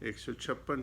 156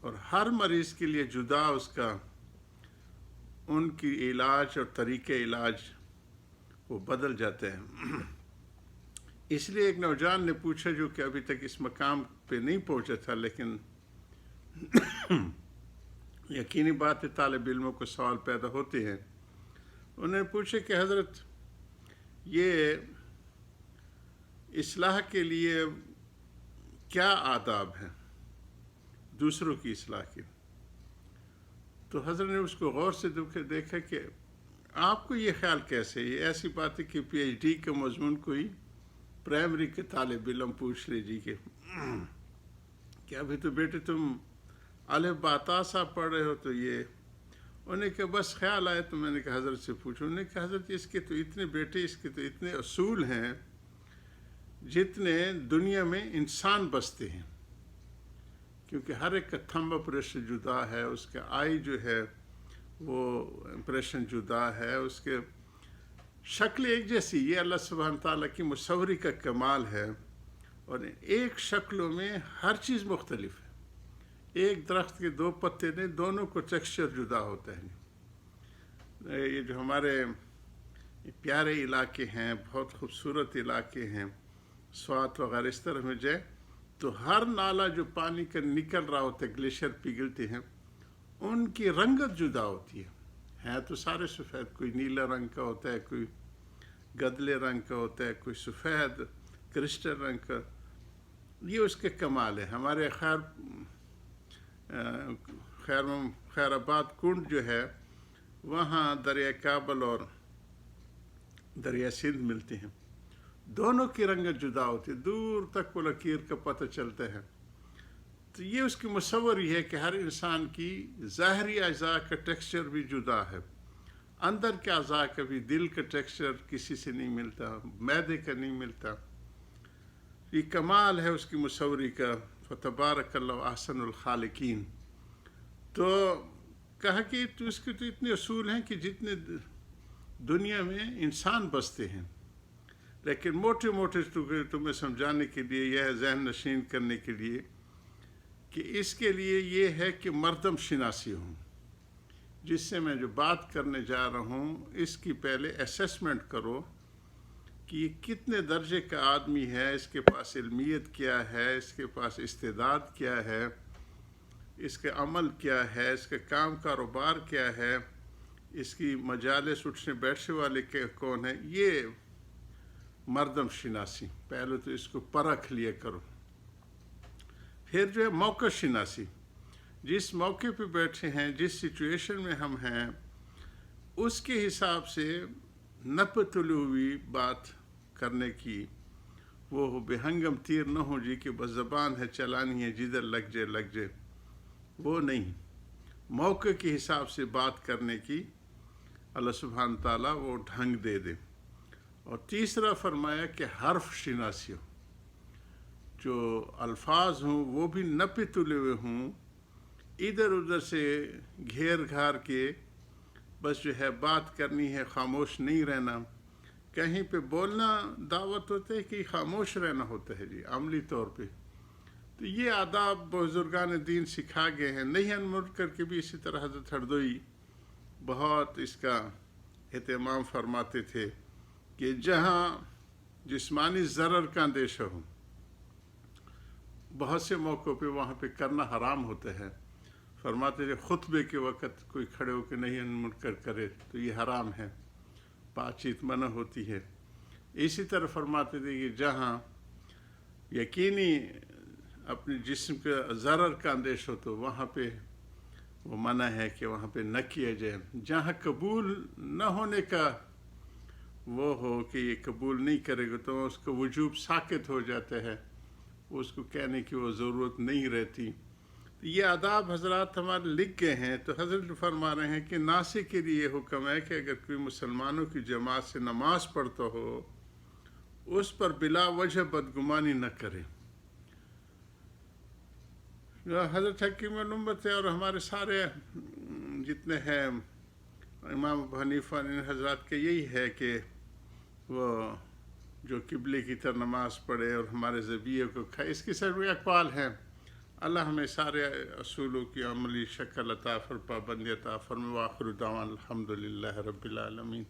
اور ہر مریض کے لیے جدا اس کا ان کی علاج اور طریقہ علاج وہ بدل جاتے ہیں۔ اس لیے ایک نوجوان نے پوچھا جو کہ ابھی تک اس مقام پہ نہیں پہنچا تھا، لیکن یقینی بات ہے طالب علموں کو سوال پیدا ہوتے ہیں۔ انہوں نے پوچھا کہ حضرت یہ اصلاح کے لیے کیا آداب ہیں دوسروں کی اصلاح کے؟ تو حضرت نے اس کو غور سے دیکھا کہ آپ کو یہ خیال کیسے؟ یہ ایسی بات ہے کہ پی ایچ ڈی کا مضمون کوئی پرائمری کے طالب علم پوچھ لے جی کہ ابھی تو بیٹے تم الف با تا سا پڑھ رہے ہو، تو یہ انہوں نے کہا بس خیال آئے تو میں نے کہا حضرت سے پوچھو۔ انہوں نے کہا حضرت اس کے تو اتنے بیٹے، اس کے تو اتنے اصول ہیں جتنے دنیا میں انسان بستے ہیں، کیونکہ ہر ایک کا تھمب امپریشن جدا ہے، اس کا آئی جو ہے وہ امپریشن جدا ہے، اس کے شکل ایک جیسی، یہ اللہ سبحانہ تعالیٰ کی مصوری کا کمال ہے۔ اور ایک شکلوں میں ہر چیز مختلف ہے، ایک درخت کے دو پتے نہیں، دونوں کو ٹیکسچر جدا ہوتا ہے۔ یہ جو ہمارے پیارے علاقے ہیں، بہت خوبصورت علاقے ہیں، سوات وغیرہ، اس طرح میں جائے تو ہر نالا جو پانی کا نکل رہا ہوتا ہے، گلیشیئر پگھلتے ہیں، ان کی رنگت جدا ہوتی ہے تو سارے سفید، کوئی نیلا رنگ کا ہوتا ہے، کوئی گدلے رنگ کا ہوتا ہے، کوئی سفید کرسٹل رنگ کا۔ یہ اس کے کمال ہے۔ ہمارے خیر آباد کنڈ جو ہے، وہاں دریا کابل اور دریا سندھ ملتے ہیں، دونوں کی رنگت جدا ہوتی ہے، دور تک وہ لکیر کا پتہ چلتا ہے۔ تو یہ اس کی مصوری ہے کہ ہر انسان کی ظاہری اعضاء کا ٹیکسچر بھی جدا ہے، اندر کے اعضاء کا بھی، دل کا ٹیکسچر کسی سے نہیں ملتا، معدے کا نہیں ملتا۔ یہ کمال ہے اس کی مصوری کا، فتبارک اللہ احسن الخالقین۔ تو کہا کہ اس کے تو اتنے اصول ہیں کہ جتنے دنیا میں انسان بستے ہیں، لیکن موٹے موٹے تمہیں سمجھانے کے لیے، یہ ذہن نشین کرنے کے لیے کہ اس کے لیے یہ ہے کہ مردم شناسی ہوں، جس سے میں جو بات کرنے جا رہا ہوں اس کی پہلے اسیسمنٹ کرو کہ یہ کتنے درجے کا آدمی ہے، اس کے پاس علمیت کیا ہے، اس کے پاس استعداد کیا ہے، اس کا عمل کیا ہے، اس کا کام کاروبار کیا ہے، اس کی مجالس اٹھنے بیٹھنے والے کون ہیں۔ یہ مردم شناسی، پہلے تو اس کو پرکھ لیا کرو۔ پھر جو ہے موقع شناسی، جس موقع پہ بیٹھے ہیں، جس سچویشن میں ہم ہیں، اس کے حساب سے نپ تلی ہوئی بات کرنے کی، وہ بے ہنگم تیر نہ ہو جی کہ بس زبان ہے چلانی ہے، جدھر لگ جائے، وہ نہیں، موقع کے حساب سے بات کرنے کی اللہ سبحانہ تعالیٰ وہ ڈھنگ دے دے۔ اور تیسرا فرمایا کہ حرف شناسی ہو، جو الفاظ ہوں وہ بھی نپے تلے ہوئے ہوں، ادھر ادھر سے گھیر گھار کے بس جو ہے بات کرنی ہے، خاموش نہیں رہنا۔ کہیں پہ بولنا دعوت ہوتا ہے کہ خاموش رہنا ہوتا ہے جی، عملی طور پہ۔ تو یہ آداب بزرگان دین سکھا گئے ہیں۔ نہیں منکر کے بھی اسی طرح حضرت ہردوئی بہت اس کا اہتمام فرماتے تھے کہ جہاں جسمانی ضرر کا اندیشہ ہو، بہت سے موقعوں پہ وہاں پہ کرنا حرام ہوتا ہے۔ فرماتے تھے خطبے کے وقت کوئی کھڑے ہو کے نہیں منکر کرے تو یہ حرام ہے، بات چیت منع ہوتی ہے۔ اسی طرح فرماتے تھے کہ جہاں یقینی اپنے جسم کا ضرر کا اندیشہ ہو تو وہاں پہ وہ منع ہے کہ وہاں پہ نہ کیا جائے۔ جہاں قبول نہ ہونے کا وہ ہو کہ یہ قبول نہیں کرے گا تو اس کا وجوب ساکت ہو جاتا ہے، اس کو کہنے کی وہ ضرورت نہیں رہتی۔ تو یہ آداب حضرات ہمارے لکھ گئے ہیں۔ تو حضرت فرما رہے ہیں کہ ناصح کے لیے یہ حکم ہے کہ اگر کوئی مسلمانوں کی جماعت سے نماز پڑھتا ہو، اس پر بلا وجہ بدگمانی نہ کرے۔ حضرت حکیم الامت ہے اور ہمارے سارے جتنے ہیں امام ابو حنیفہ ان حضرات کے یہی ہے کہ وہ جو قبلے کی طرف نماز پڑھے اور ہمارے ذبیحے کو کھائے، اس کے ساتھ بھی اقوال ہیں۔ اللہ ہمیں سارے اصولوں کی عملی شکل عطا فر پابندی عطا فرمائے۔ وآخر دعوانا الحمدللہ رب العالمین۔